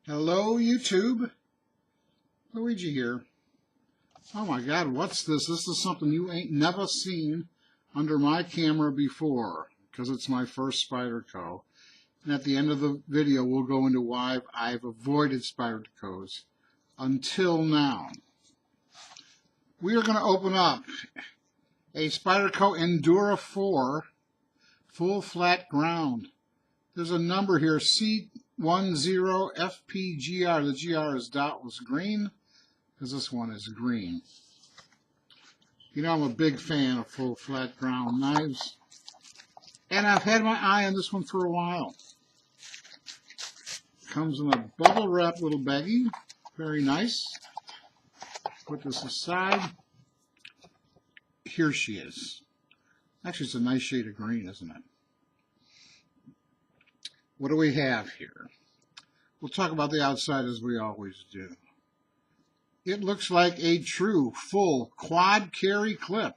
Hello, YouTube. Luigi here. Oh my God, what's this? This is something you ain't never seen under my camera before, because it's my first Spyderco. And at the end of the video, we'll go into why I've avoided Spydercos until now. We are going to open up a Spyderco Endura 4 full flat ground. There's a number here, C10FPGR. The GR is doubtless green, because this one is green. You know I'm a big fan of full flat ground knives, and I've had my eye on this one for a while. Comes in a bubble wrap little baggie, very nice. Put this aside. Here she is. Actually, it's a nice shade of green, isn't it? What do we have here? We'll talk about the outside as we always do. It looks like a true full quad carry clip.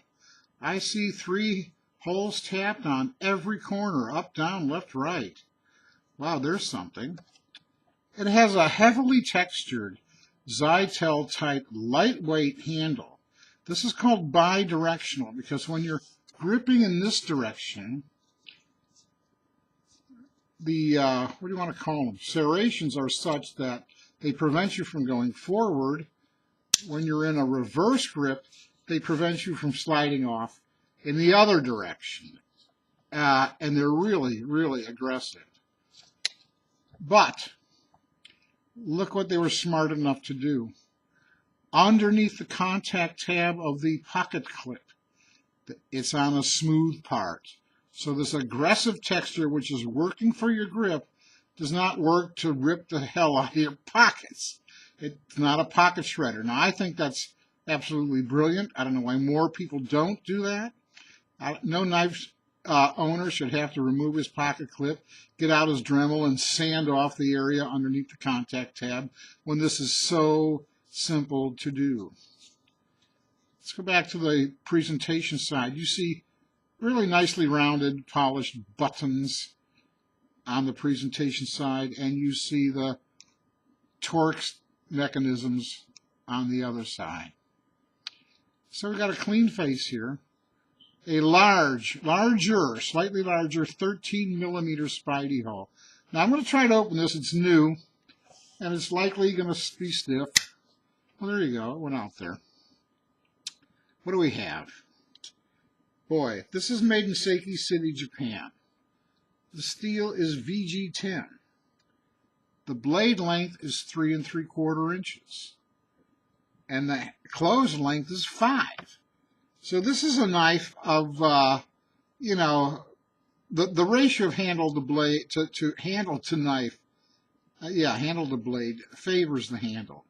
I see 3 holes tapped on every corner, up, down, left, right. Wow, there's something. It has a heavily textured Zytel type lightweight handle. This is called bi-directional because when you're gripping in this direction, the, what do you want to call them? Serrations are such that they prevent you from going forward. When you're in a reverse grip, they prevent you from sliding off in the other direction. And they're really, really aggressive. But look what they were smart enough to do. Underneath the contact tab of the pocket clip, it's on a smooth part. So this aggressive texture, which is working for your grip, does not work to rip the hell out of your pockets. It's not a pocket shredder. Now, I think that's absolutely brilliant. I don't know why more people don't do that. No knife owner should have to remove his pocket clip, get out his Dremel, and sand off the area underneath the contact tab when this is so simple to do. Let's go back to the presentation side. You see really nicely rounded, polished buttons on the presentation side, and you see the torque mechanisms on the other side. So we've got a clean face here. A slightly larger 13 millimeter Spidey hole. Now I'm going to try to open this. It's new, and it's likely going to be stiff. Well, there you go. It went out there. What do we have? Boy, this is made in Seki City, Japan. The steel is VG10. The blade length is 3 3/4 inches. And the closed length is 5. So this is a knife of, you know, the ratio of handle to blade to handle to knife, handle to blade favors the handle.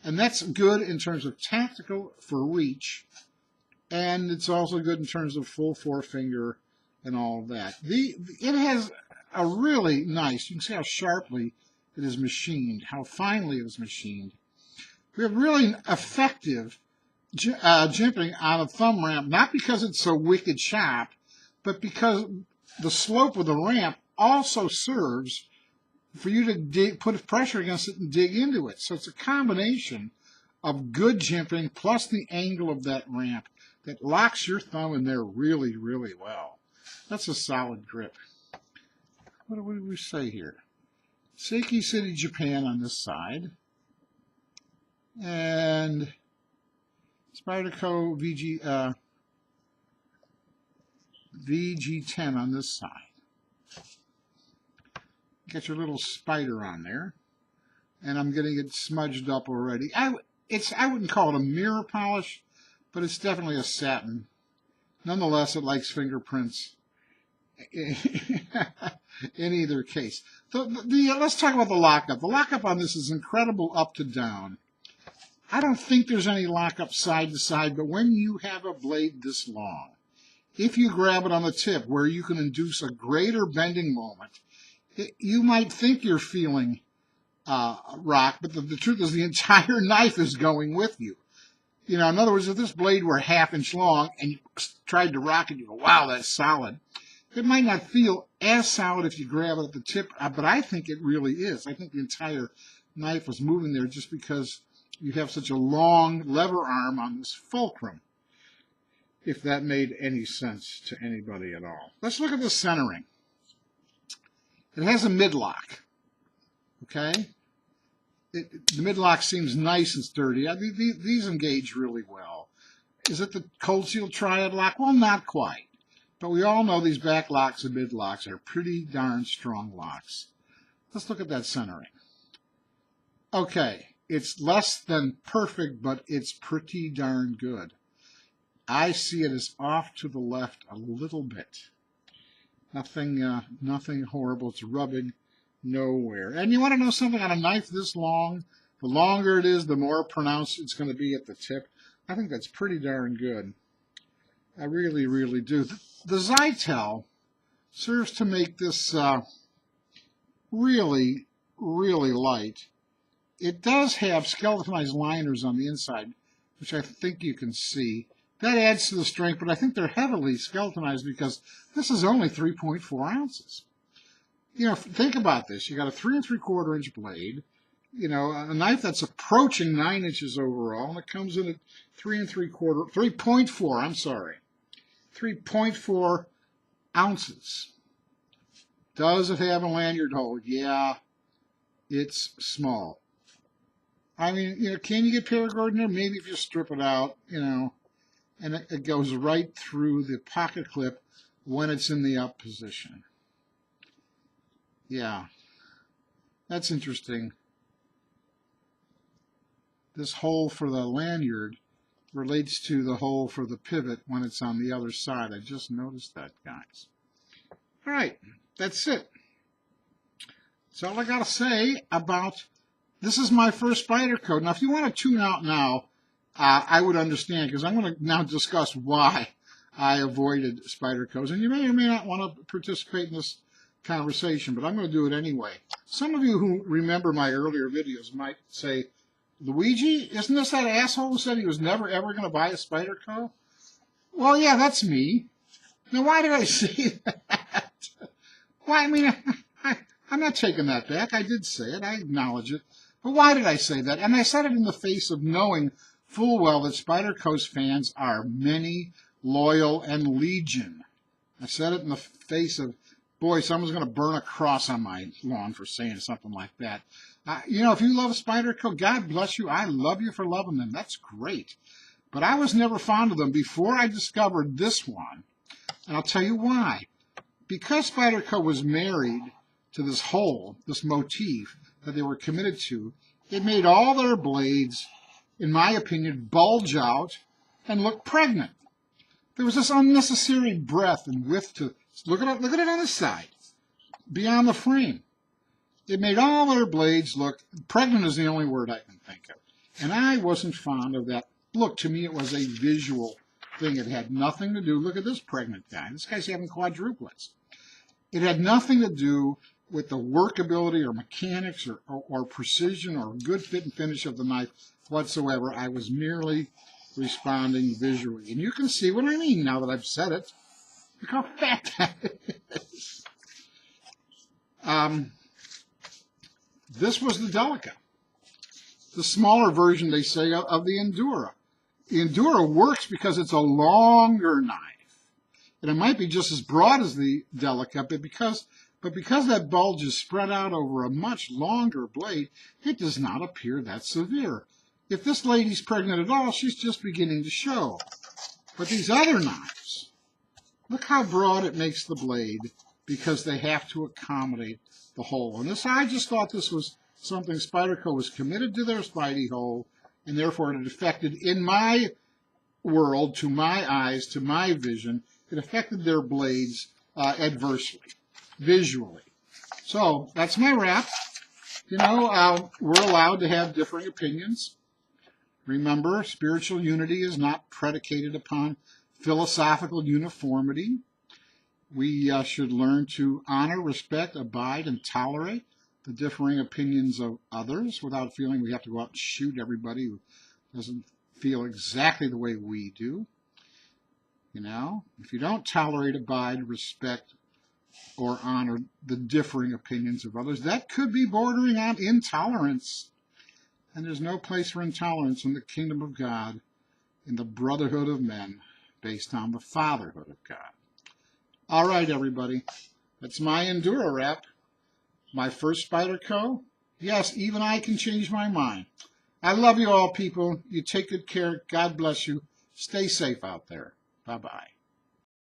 And that's good in terms of tactical for reach. And it's also good in terms of full forefinger and all of that. It has a really nice, you can see how sharply it is machined, how finely it is machined. We have really effective jimping on a thumb ramp, not because it's so wicked sharp, but because the slope of the ramp also serves for you to put pressure against it and dig into it. So it's a combination of good jimping plus the angle of that ramp that locks your thumb in there really, really well. That's a solid grip. What do we say here? Seki City, Japan on this side. And Spyderco VG10 on this side. Get your little spider on there. And I'm getting it smudged up already. I wouldn't call it a mirror polish, but it's definitely a satin. Nonetheless, it likes fingerprints in either case. Let's talk about the lockup. The lockup on this is incredible up to down. I don't think there's any lockup side to side, but when you have a blade this long, if you grab it on the tip where you can induce a greater bending moment, you might think you're feeling rock, but the truth is the entire knife is going with you. You know, in other words, if this blade were 1/2 inch long and you tried to rock it, you go, wow, that's solid. It might not feel as solid if you grab it at the tip, but I think it really is. I think the entire knife was moving there just because you have such a long lever arm on this fulcrum, if that made any sense to anybody at all. Let's look at the centering. It has a mid-lock, okay? The mid-lock seems nice and sturdy. I mean, these engage really well. Is it the cold seal triad lock? Well, not quite. But we all know these back locks and mid-locks are pretty darn strong locks. Let's look at that centering. Okay, it's less than perfect, but it's pretty darn good. I see it as off to the left a little bit. Nothing horrible. It's rubbing nowhere. And you want to know something? On a knife this long, the longer it is, the more pronounced it's going to be at the tip. I think that's pretty darn good. I really, really do. The Zytel serves to make this really, really light. It does have skeletonized liners on the inside, which I think you can see. That adds to the strength, but I think they're heavily skeletonized because this is only 3.4 ounces. You know, think about this. You got a 3 3/4 inch blade, you know, a knife that's approaching 9 inches overall, and it comes in at 3.4, I'm sorry, 3.4 ounces. Does it have a lanyard hole? Yeah, it's small. I mean, you know, can you get paracord in there? Maybe if you strip it out, you know, and it goes right through the pocket clip when it's in the up position. Yeah, that's interesting. This hole for the lanyard relates to the hole for the pivot when it's on the other side. I just noticed that, guys. All right, that's it. That's all I got to say about this. Is my first Spyderco. Now, if you want to tune out now, I would understand, because I'm going to now discuss why I avoided Spydercos. And you may or may not want to participate in this conversation, but I'm going to do it anyway. Some of you who remember my earlier videos might say, Luigi, isn't this that asshole who said he was never ever going to buy a Spyderco? Well, yeah, that's me. Now, why did I say that? Why, I mean, I'm not taking that back. I did say it. I acknowledge it. But why did I say that? And I said it in the face of knowing full well that Spyderco's fans are many, loyal, and legion. I said it in the face of, boy, someone's going to burn a cross on my lawn for saying something like that. You know, if you love Spyderco, God bless you. I love you for loving them. That's great. But I was never fond of them before I discovered this one. And I'll tell you why. Because Spyderco was married to this hole, this motif that they were committed to, it made all their blades, in my opinion, bulge out and look pregnant. There was this unnecessary breadth and width to, look at it on the side, beyond the frame. It made all their blades look, pregnant is the only word I can think of. And I wasn't fond of that look. To me, it was a visual thing. It had nothing to do, look at this pregnant guy. This guy's having quadruplets. It had nothing to do with the workability or mechanics or precision or good fit and finish of the knife whatsoever. I was merely responding visually. And you can see what I mean now that I've said it. Look how fat that is. This was the Delica, the smaller version, they say, of the Endura. The Endura works because it's a longer knife. And it might be just as broad as the Delica, but because that bulge is spread out over a much longer blade, it does not appear that severe. If this lady's pregnant at all, she's just beginning to show. But these other knives, look how broad it makes the blade because they have to accommodate the hole. And this, I just thought this was something Spyderco was committed to their Spidey hole, and therefore it affected, in my world, to my eyes, to my vision, it affected their blades adversely, visually. So that's my wrap. You know, we're allowed to have differing opinions. Remember, spiritual unity is not predicated upon philosophical uniformity. We should learn to honor, respect, abide, and tolerate the differing opinions of others without feeling we have to go out and shoot everybody who doesn't feel exactly the way we do. You know, if you don't tolerate, abide, respect, or honor the differing opinions of others. That could be bordering on intolerance. And there's no place for intolerance in the kingdom of God, in the brotherhood of men, based on the fatherhood of God. All right, everybody. That's my Endura wrap. My first Spyderco. Yes, even I can change my mind. I love you all, people. You take good care. God bless you. Stay safe out there. Bye-bye.